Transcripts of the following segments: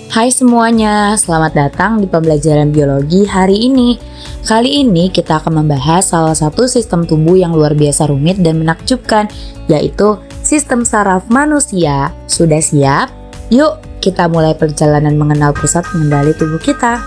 Hai semuanya, selamat datang di pembelajaran biologi hari ini. Kali ini kita akan membahas salah satu sistem tubuh yang luar biasa rumit dan menakjubkan, yaitu sistem saraf manusia. Sudah siap? Yuk, kita mulai perjalanan mengenal pusat pengendali tubuh kita.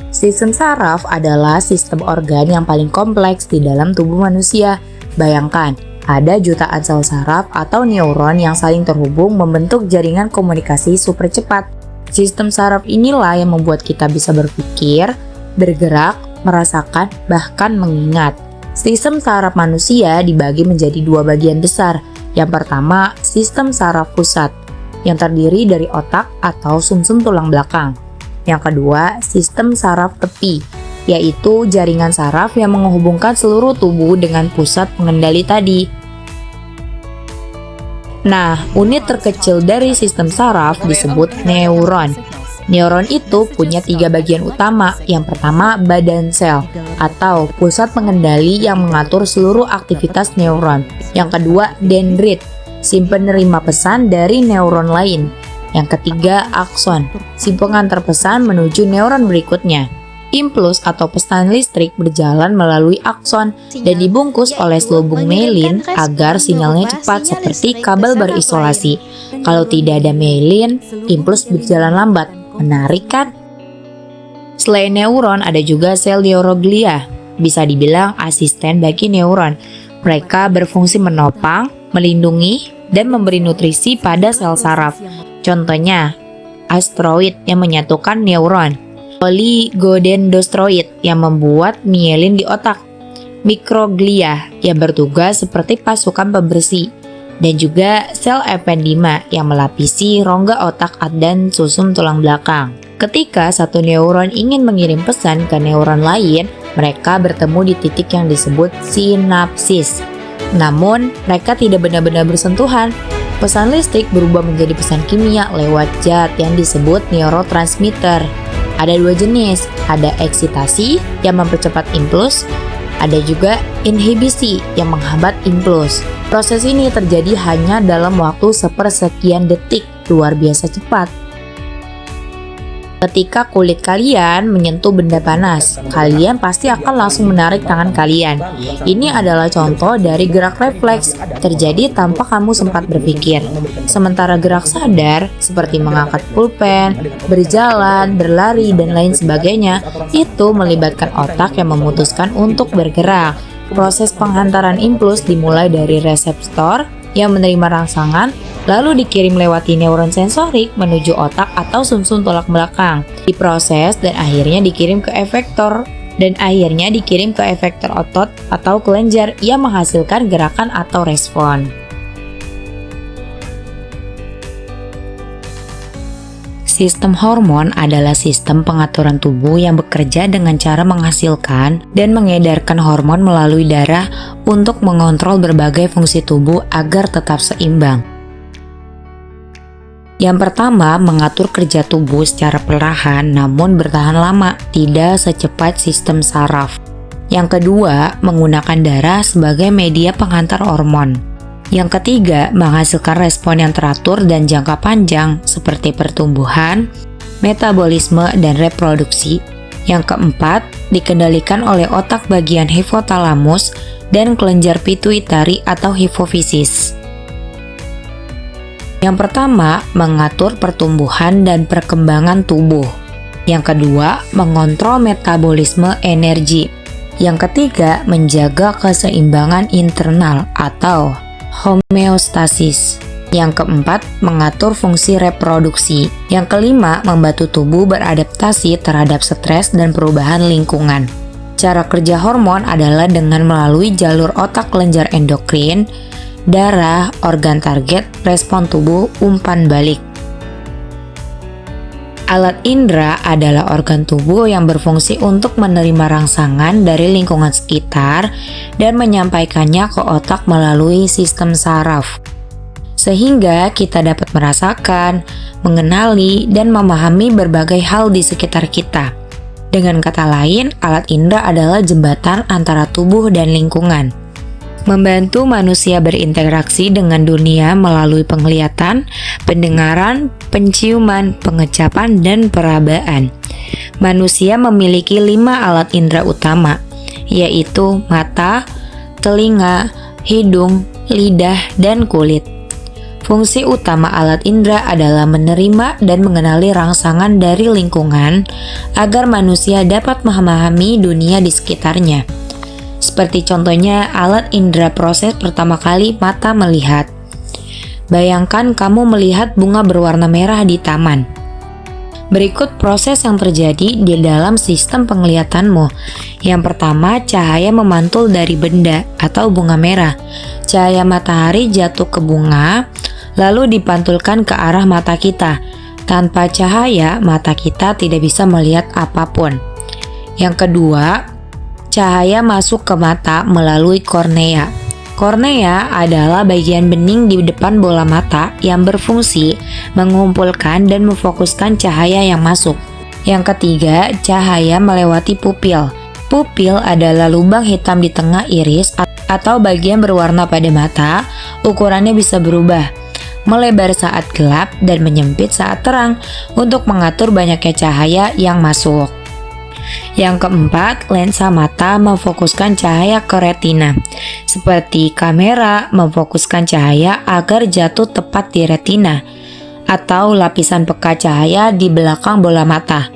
Sistem saraf adalah sistem organ yang paling kompleks di dalam tubuh manusia. Bayangkan, ada jutaan sel saraf atau neuron yang saling terhubung membentuk jaringan komunikasi super cepat. Sistem saraf inilah yang membuat kita bisa berpikir, bergerak, merasakan, bahkan mengingat. Sistem saraf manusia dibagi menjadi dua bagian besar. Yang pertama, sistem saraf pusat, yang terdiri dari otak atau sumsum tulang belakang. Yang kedua, sistem saraf tepi, yaitu jaringan saraf yang menghubungkan seluruh tubuh dengan pusat pengendali tadi. Nah, unit terkecil dari sistem saraf disebut neuron. Neuron itu punya 3 bagian utama. Yang pertama, badan sel atau pusat pengendali yang mengatur seluruh aktivitas neuron. Yang kedua, dendrit, si penerima pesan dari neuron lain. Yang ketiga, akson, si pengantar pesan menuju neuron berikutnya. Impuls atau pesan listrik berjalan melalui akson dan dibungkus oleh selubung myelin agar sinyalnya cepat seperti kabel berisolasi. Kalau tidak ada myelin, impuls berjalan lambat. Menarik kan? Selain neuron, ada juga sel neuroglia, bisa dibilang asisten bagi neuron. Mereka berfungsi menopang, melindungi, dan memberi nutrisi pada sel saraf. Contohnya, astroid yang menyatukan neuron, oligodendrosit yang membuat myelin di otak, mikroglia yang bertugas seperti pasukan pembersih, dan juga sel ependima yang melapisi rongga otak dan sumsum tulang belakang. Ketika satu neuron ingin mengirim pesan ke neuron lain, mereka bertemu di titik yang disebut sinapsis. Namun, mereka tidak benar-benar bersentuhan. Pesan listrik berubah menjadi pesan kimia lewat zat yang disebut neurotransmitter. Ada 2 jenis, ada eksitasi yang mempercepat impuls, ada juga inhibisi yang menghambat impuls. Proses ini terjadi hanya dalam waktu sepersekian detik, luar biasa cepat. Ketika kulit kalian menyentuh benda panas, kalian pasti akan langsung menarik tangan kalian. Ini adalah contoh dari gerak refleks, terjadi tanpa kamu sempat berpikir. Sementara gerak sadar, seperti mengangkat pulpen, berjalan, berlari, dan lain sebagainya, itu melibatkan otak yang memutuskan untuk bergerak. Proses penghantaran impuls dimulai dari reseptor yang menerima rangsangan, lalu dikirim lewati neuron sensorik menuju otak atau sumsum tulang belakang, diproses dan akhirnya dikirim ke efektor otot atau kelenjar yang menghasilkan gerakan atau respon. Sistem hormon adalah sistem pengaturan tubuh yang bekerja dengan cara menghasilkan dan mengedarkan hormon melalui darah untuk mengontrol berbagai fungsi tubuh agar tetap seimbang. Yang pertama, mengatur kerja tubuh secara perlahan namun bertahan lama, tidak secepat sistem saraf. Yang kedua, menggunakan darah sebagai media penghantar hormon. Yang ketiga, menghasilkan respon yang teratur dan jangka panjang seperti pertumbuhan, metabolisme, dan reproduksi. Yang keempat, dikendalikan oleh otak bagian hipotalamus dan kelenjar pituitari atau hipofisis. Yang pertama, mengatur pertumbuhan dan perkembangan tubuh. Yang kedua, mengontrol metabolisme energi. Yang ketiga, menjaga keseimbangan internal atau homeostasis. Yang keempat, mengatur fungsi reproduksi. Yang kelima, membantu tubuh beradaptasi terhadap stres dan perubahan lingkungan. Cara kerja hormon adalah dengan melalui jalur otak kelenjar endokrin, darah, organ target, respon tubuh, umpan balik. Alat indera adalah organ tubuh yang berfungsi untuk menerima rangsangan dari lingkungan sekitar dan menyampaikannya ke otak melalui sistem saraf. Sehingga kita dapat merasakan, mengenali, dan memahami berbagai hal di sekitar kita. Dengan kata lain, alat indera adalah jembatan antara tubuh dan lingkungan. membantu manusia berinteraksi dengan dunia melalui penglihatan, pendengaran, penciuman, pengecapan, dan perabaan. Manusia memiliki 5 alat indera utama, yaitu mata, telinga, hidung, lidah, dan kulit. Fungsi utama alat indera adalah menerima dan mengenali rangsangan dari lingkungan agar manusia dapat memahami dunia di sekitarnya. Seperti contohnya alat indera proses pertama kali mata melihat. Bayangkan kamu melihat bunga berwarna merah di taman. Berikut proses yang terjadi di dalam sistem penglihatanmu. Yang pertama, cahaya memantul dari benda atau bunga merah. Cahaya matahari jatuh ke bunga, lalu dipantulkan ke arah mata kita. Tanpa cahaya, mata kita tidak bisa melihat apapun. Yang kedua, cahaya masuk ke mata melalui kornea. Kornea adalah bagian bening di depan bola mata yang berfungsi mengumpulkan dan memfokuskan cahaya yang masuk. Yang ketiga, cahaya melewati pupil. Pupil adalah lubang hitam di tengah iris atau bagian berwarna pada mata. Ukurannya bisa berubah, melebar saat gelap dan menyempit saat terang untuk mengatur banyaknya cahaya yang masuk. Yang keempat, lensa mata memfokuskan cahaya ke retina. Seperti kamera memfokuskan cahaya agar jatuh tepat di retina, atau lapisan pekat cahaya di belakang bola mata.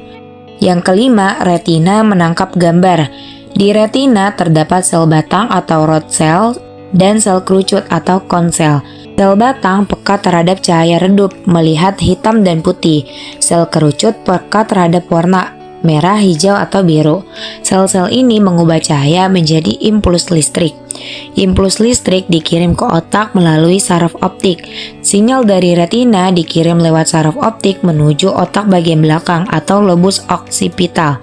Yang kelima, retina menangkap gambar. Di retina terdapat sel batang atau rod cell dan sel kerucut atau cone cell. Sel batang peka terhadap cahaya redup, melihat hitam dan putih. Sel kerucut peka terhadap warna merah, hijau, atau biru. Sel-sel ini mengubah cahaya menjadi impuls listrik. Impuls listrik dikirim ke otak melalui saraf optik. Sinyal dari retina dikirim lewat saraf optik menuju otak bagian belakang atau lobus occipital.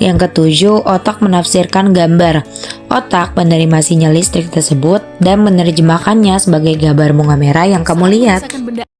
Yang ketujuh, otak menafsirkan gambar. Otak menerima sinyal listrik tersebut dan menerjemahkannya sebagai gambar bunga merah yang kamu lihat.